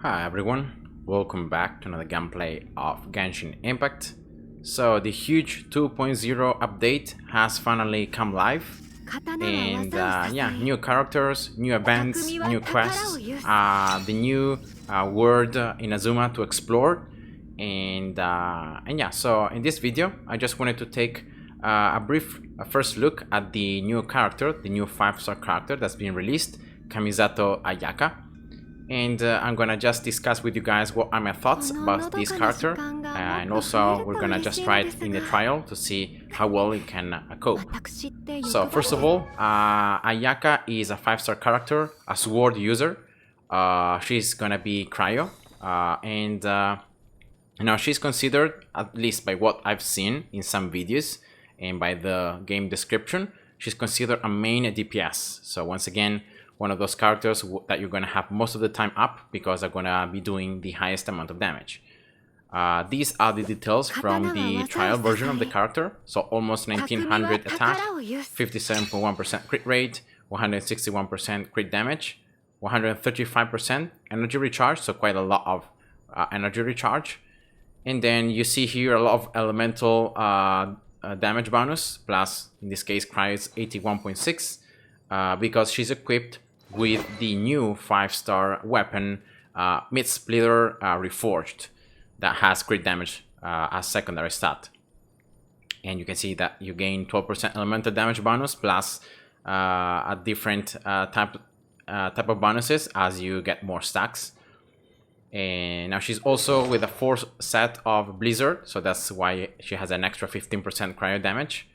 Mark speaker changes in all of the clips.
Speaker 1: Hi everyone, welcome back to another gameplay of Genshin Impact. So the huge 2.0 update has finally come live, and yeah, new characters, new events, new quests, the new world Inazuma to explore, and yeah. So in this video, I just wanted to take a brief first look at the new character, the new 5-star character that's been released, Kamisato Ayaka. And I'm gonna just discuss with you guys what are my thoughts about this character, and also we're gonna just try it in the trial to see how well it can cope. So first of all, Ayaka is a 5-star character, a sword user. She's gonna be cryo, and you know, she's considered, at least by what I've seen in some videos and by the game description, she's considered a main DPS. So once again, one of those characters that you're going to have most of the time up because they're going to be doing the highest amount of damage. These are the details from the trial version of the character. So almost 1900 attack, 57.1% crit rate, 161% crit damage, 135% energy recharge, so quite a lot of energy recharge. And then you see here a lot of elemental damage bonus, plus in this case cryo is 81.6 because she's equipped with the new 5-star weapon Mid Splitter Reforged that has crit damage as secondary stat. And you can see that you gain 12% elemental damage bonus plus a different type of bonuses as you get more stacks. And now she's also with a 4th set of Blizzard, so that's why she has an extra 15% cryo damage.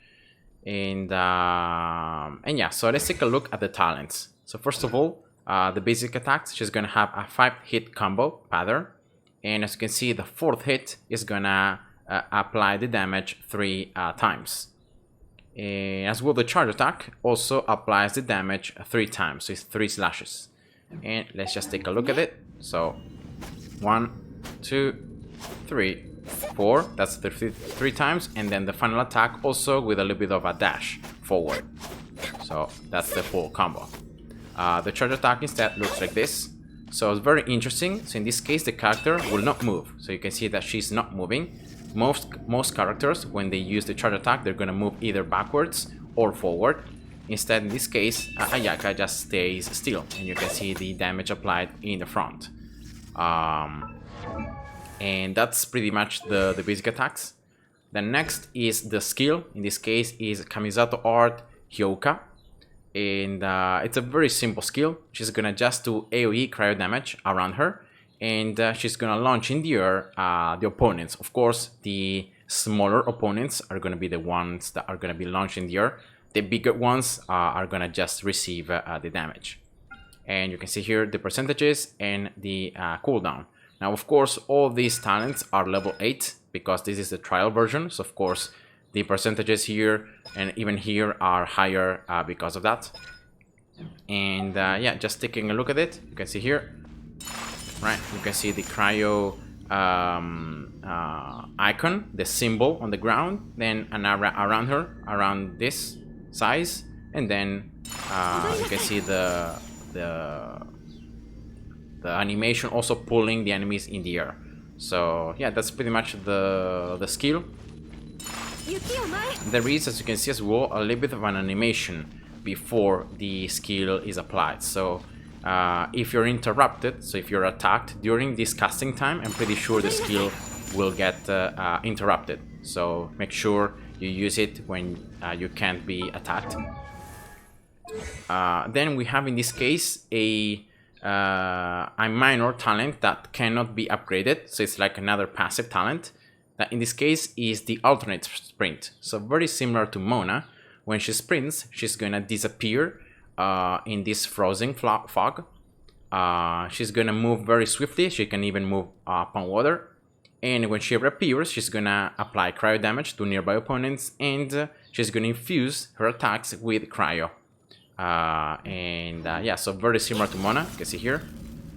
Speaker 1: And yeah, so let's take a look at the talents. So first of all, the basic attacks, she's gonna have a 5-hit combo pattern, and as you can see, the 4th hit is gonna apply the damage 3 times. And as well, the charge attack also applies the damage 3 times, so it's 3 slashes. And let's just take a look at it. So 1, 2, 3, 4, that's 3 times, and then the final attack also with a little bit of a dash forward. So that's the full combo. The charge attack instead looks like this. So it's very interesting. So in this case, the character will not move. So you can see that she's not moving. Most characters, when they use the charge attack, they're gonna move either backwards or forward. Instead, in this case, Ayaka just stays still, and you can see the damage applied in the front. And that's pretty much the basic attacks. The next is the skill. In this case is Kamisato Art Hyoka. And it's a very simple skill. She's gonna just do AoE cryo damage around her, and she's gonna launch in the air the opponents. Of course, the smaller opponents are gonna be the ones that are gonna be launched in the air. The bigger ones are gonna just receive the damage. And you can see here the percentages and the cooldown. Now, of course, all these talents are level 8 because this is the trial version. So, of course, the percentages here and even here are higher because of that. And yeah, just taking a look at it, you can see here, right? You can see the cryo icon, the symbol on the ground, then around her, around this size, and then you can see the animation also pulling the enemies in the air. So yeah, that's pretty much the skill. There is, as you can see as well, a little bit of an animation before the skill is applied. So if you're interrupted, so if you're attacked during this casting time, I'm pretty sure the skill will get interrupted. So make sure you use it when you can't be attacked. Then we have in this case a minor talent that cannot be upgraded, so it's like another passive talent. That in this case is the alternate sprint. So very similar to Mona. When she sprints, she's gonna disappear in this frozen fog. She's gonna move very swiftly. She can even move upon water. And when she reappears, she's gonna apply cryo damage to nearby opponents, and she's gonna infuse her attacks with cryo. Yeah, so very similar to Mona. You can see here,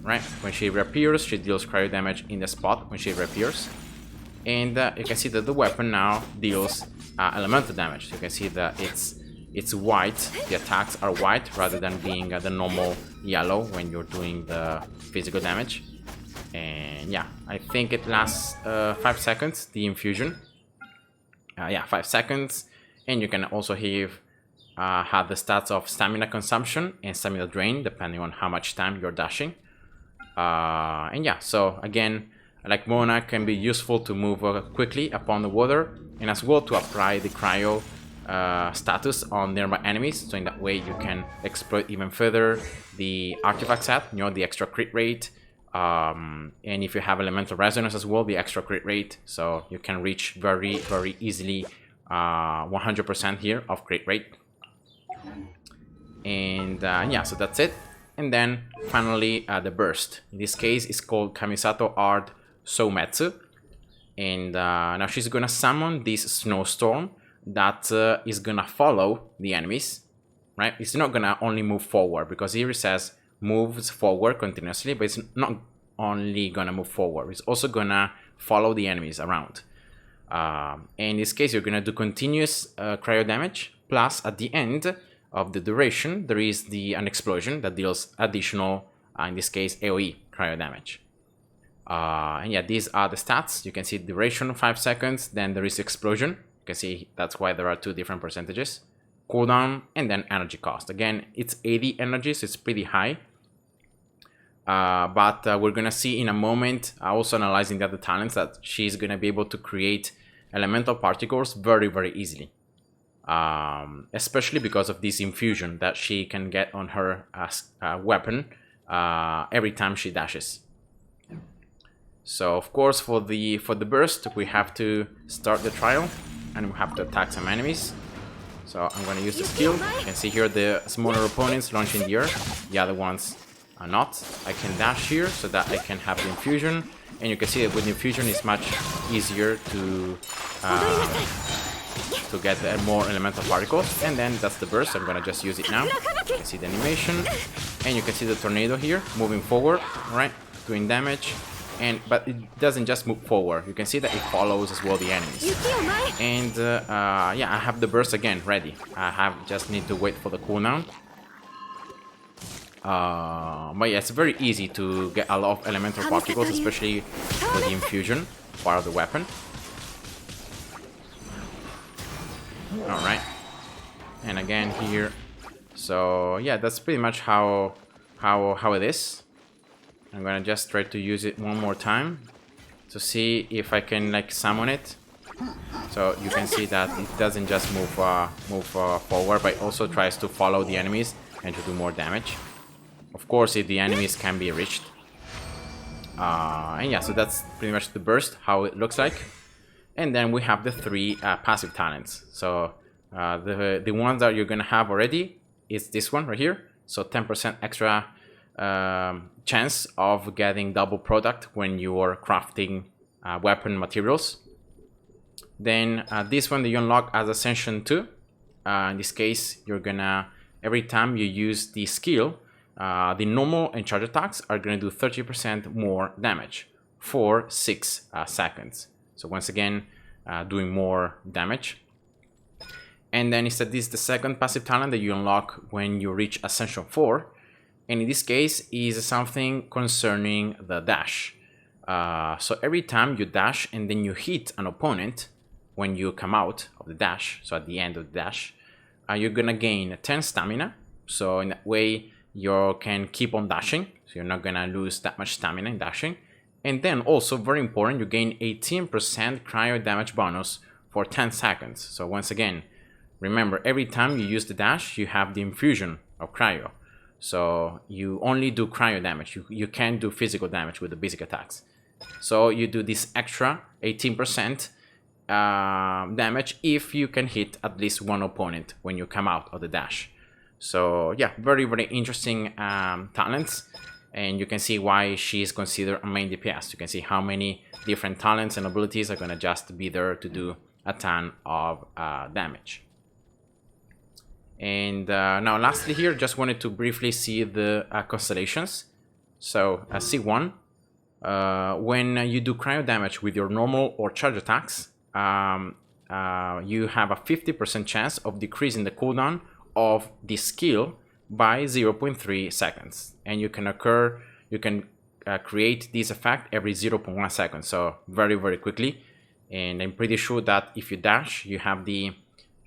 Speaker 1: right? When she reappears, she deals cryo damage in the spot when she reappears. And you can see that the weapon now deals elemental damage. So you can see that it's white. The attacks are white rather than being the normal yellow when you're doing the physical damage. And yeah, I think it lasts 5 seconds, the infusion. Yeah, 5 seconds. And you can also have the stats of stamina consumption and stamina drain, depending on how much time you're dashing. And yeah, so again, like Mona, can be useful to move quickly upon the water, and as well to apply the cryo status on nearby enemies, so in that way you can exploit even further the artifact set, you know, the extra crit rate, and if you have elemental resonance as well, the extra crit rate, so you can reach very easily 100% here of crit rate. And yeah, so that's it. And then finally the burst. In this case it's called Kamisato Art Soumetsu, and now she's gonna summon this snowstorm that is gonna follow the enemies, right? It's not gonna only move forward, because here it says moves forward continuously, but it's not only gonna move forward, it's also gonna follow the enemies around. In this case you're gonna do continuous cryo damage, plus at the end of the duration there is an explosion that deals additional, in this case AoE cryo damage. And yeah, these are the stats. You can see duration 5 seconds, then there is explosion. You can see that's why there are 2 different percentages. Cooldown, and then energy cost. Again, it's 80 energy, so it's pretty high. But we're gonna see in a moment, also analyzing the other talents, that she's gonna be able to create elemental particles very easily. Especially because of this infusion that she can get on her weapon every time she dashes. So of course for the burst we have to start the trial and we have to attack some enemies. So I'm going to use the skill. You can see here the smaller opponents launch in the air, the other ones are not. I can dash here so that I can have the infusion, and you can see that with the infusion it's much easier to get more elemental particles. And then that's the burst. I'm gonna just use it now. You can see the animation, and you can see the tornado here moving forward, right, doing damage. But it doesn't just move forward. You can see that it follows as well the enemies. And yeah, I have the burst again ready. I just need to wait for the cooldown. But yeah, it's very easy to get a lot of elemental particles, especially for the infusion part of the weapon. Alright, and again here. So yeah, that's pretty much how it is. I'm gonna just try to use it one more time to see if I can like summon it. So you can see that it doesn't just move forward, but it also tries to follow the enemies and to do more damage. Of course, if the enemies can be reached. And yeah, so that's pretty much the burst, how it looks like. And then we have the 3 passive talents. So the ones that you're gonna have already is this one right here. So 10% extra chance of getting double product when you are crafting weapon materials. Then this one that you unlock as Ascension 2. In this case, you're gonna, every time you use the skill, the normal and charge attacks are gonna do 30% more damage for 6 seconds. So once again, doing more damage. And then instead, this is the second passive talent that you unlock when you reach Ascension 4. And in this case is something concerning the dash. So every time you dash and then you hit an opponent when you come out of the dash, so at the end of the dash, you're gonna gain 10 stamina. So in that way you can keep on dashing, so you're not gonna lose that much stamina in dashing. And then also, very important, you gain 18% cryo damage bonus for 10 seconds. So once again, remember, every time you use the dash, you have the infusion of cryo. So you only do cryo damage. You can't do physical damage with the basic attacks. So you do this extra 18% damage if you can hit at least one opponent when you come out of the dash. So yeah, very interesting talents. And you can see why she is considered a main DPS. You can see how many different talents and abilities are going to just be there to do a ton of damage. And now lastly here, just wanted to briefly see the constellations. So C1, when you do cryo damage with your normal or charge attacks, you have a 50% chance of decreasing the cooldown of the skill by 0.3 seconds. And you can create this effect every 0.1 seconds, so very quickly. And I'm pretty sure that if you dash, you have the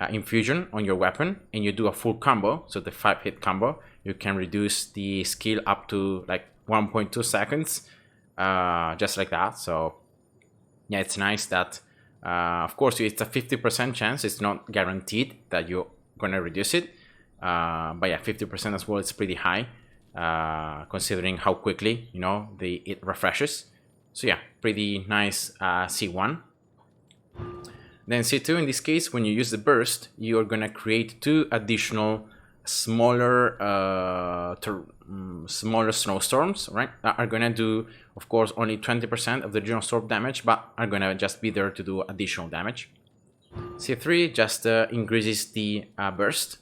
Speaker 1: infusion on your weapon and you do a full combo, so the 5-hit combo, you can reduce the skill up to like 1.2 seconds, just like that. So yeah, it's nice that of course it's a 50% chance, it's not guaranteed that you're gonna reduce it, but yeah, 50% as well, it's pretty high, considering how quickly, you know, it refreshes. So yeah, pretty nice C1. Then C2, in this case, when you use the burst, you're gonna create 2 additional smaller snowstorms, right? That are gonna do, of course, only 20% of the general storm damage, but are gonna just be there to do additional damage. C3 just increases the burst.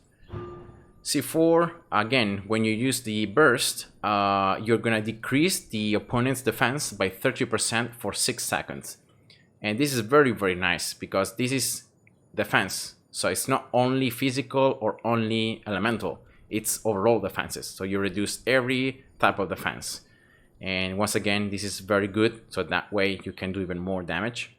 Speaker 1: C4, again, when you use the burst, you're gonna decrease the opponent's defense by 30% for 6 seconds. And this is very nice because this is defense. So it's not only physical or only elemental, it's overall defenses. So you reduce every type of defense. And once again, this is very good. So that way you can do even more damage.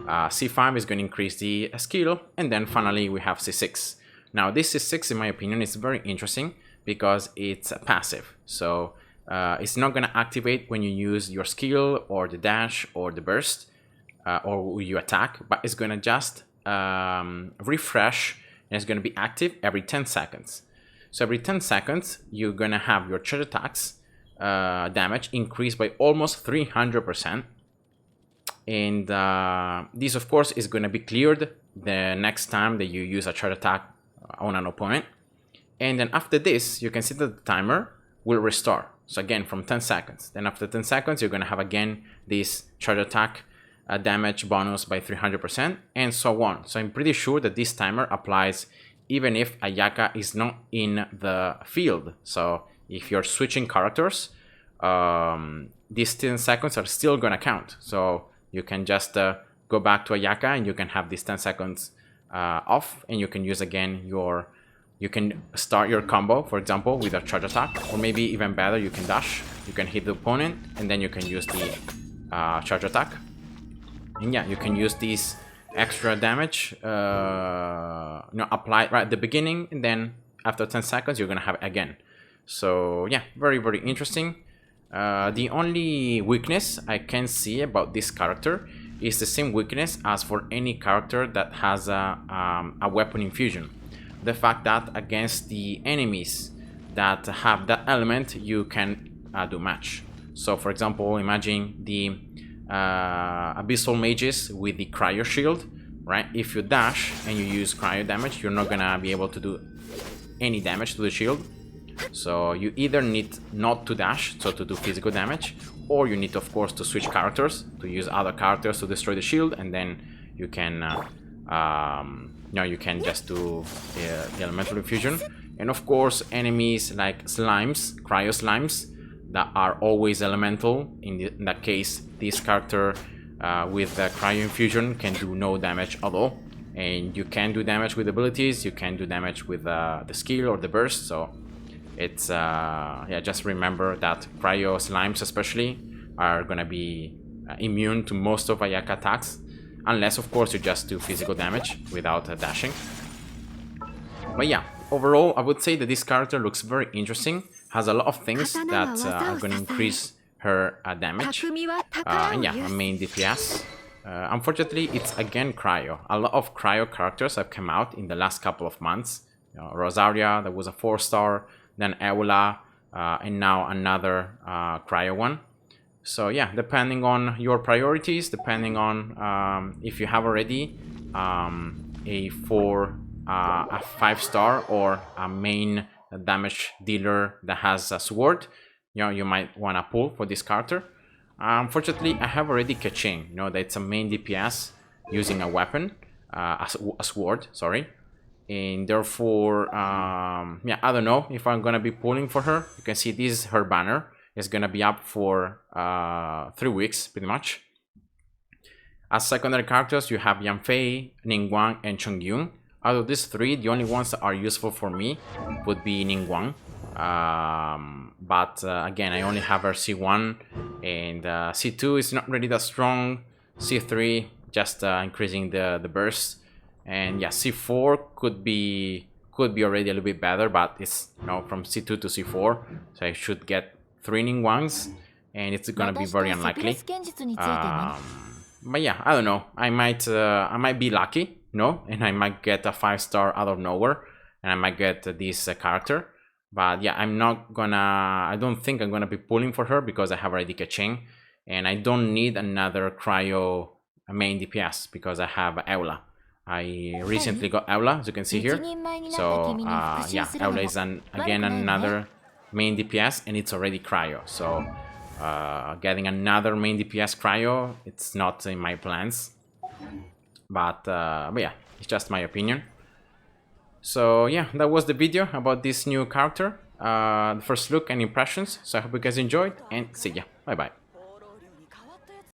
Speaker 1: C5 is going to increase the skill. And then finally we have C6. Now this C6, in my opinion, is very interesting because it's passive. So it's not going to activate when you use your skill or the dash or the burst or you attack, but it's going to just refresh, and it's going to be active every 10 seconds. So every 10 seconds, you're going to have your charge attacks damage increase by almost 300%. And this, of course, is going to be cleared the next time that you use a charge attack on an opponent. And then after this, you can see that the timer will restore. So again, from 10 seconds. Then after 10 seconds, you're going to have again this charge attack damage bonus by 300% and so on. So I'm pretty sure that this timer applies even if Ayaka is not in the field. So if you're switching characters, these 10 seconds are still going to count. So you can just go back to Ayaka and you can have these 10 seconds off, and you can use again you can start your combo, for example, with a charge attack, or maybe even better, you can dash, you can hit the opponent, and then you can use the charge attack. And yeah, you can use these extra damage applied right at the beginning, and then after 10 seconds, you're gonna have it again. So yeah, very interesting. The only weakness I can see about this character is the same weakness as for any character that has a weapon infusion. The fact that against the enemies that have that element, you can do match. So for example, imagine the abyssal mages with the cryo shield, right? If you dash and you use cryo damage, you're not gonna be able to do any damage to the shield. So you either need not to dash, so to do physical damage, or you need, of course, to switch characters, to use other characters to destroy the shield, and then you can you can just do the elemental infusion. And of course, enemies like slimes, cryo slimes, that are always elemental. In that case, this character with the cryo infusion can do no damage at all. And you can do damage with abilities, you can do damage with the skill or the burst. So it's yeah, just remember that cryo slimes especially are gonna be immune to most of Ayaka attacks, unless of course you just do physical damage without dashing. But yeah, overall I would say that this character looks very interesting, has a lot of things that are gonna increase her damage, and yeah, her main DPS. Unfortunately, it's again cryo. A lot of cryo characters have come out in the last couple of months. Rosaria, that was a 4-star, then Eula, and now another cryo one. So yeah, depending on your priorities, depending on if you have already a 5-star or a main damage dealer that has a sword, you might want to pull for this character. Unfortunately, I have already Kachin, that it's a main DPS using a weapon, a sword, sorry. And therefore, yeah, I don't know if I'm gonna be pulling for her. You can see this is her banner. It's gonna be up for 3 weeks, pretty much. As secondary characters, you have Yanfei, Ningguang, and Chongyun. Out of these three, the only ones that are useful for me would be Ningguang. But again, I only have her C1, and C2 is not really that strong. C3 just increasing the burst, and yeah, C4 could be already a little bit better, but it's from C2 to C4, so I should get 3 Ningguangs, and it's gonna be very unlikely. But yeah, I don't know. I might be lucky, and I might get a 5-star out of nowhere, and I might get this character. But yeah, I don't think I'm gonna be pulling for her because I have already Keqing, and I don't need another cryo main DPS because I have Eula. I recently got Eula, as you can see here. So yeah, Eula is again another main DPS, and it's already cryo. So getting another main DPS cryo, it's not in my plans. But yeah, it's just my opinion. So yeah, that was the video about this new character, the first look and impressions. So I hope you guys enjoyed, and see ya. Bye bye.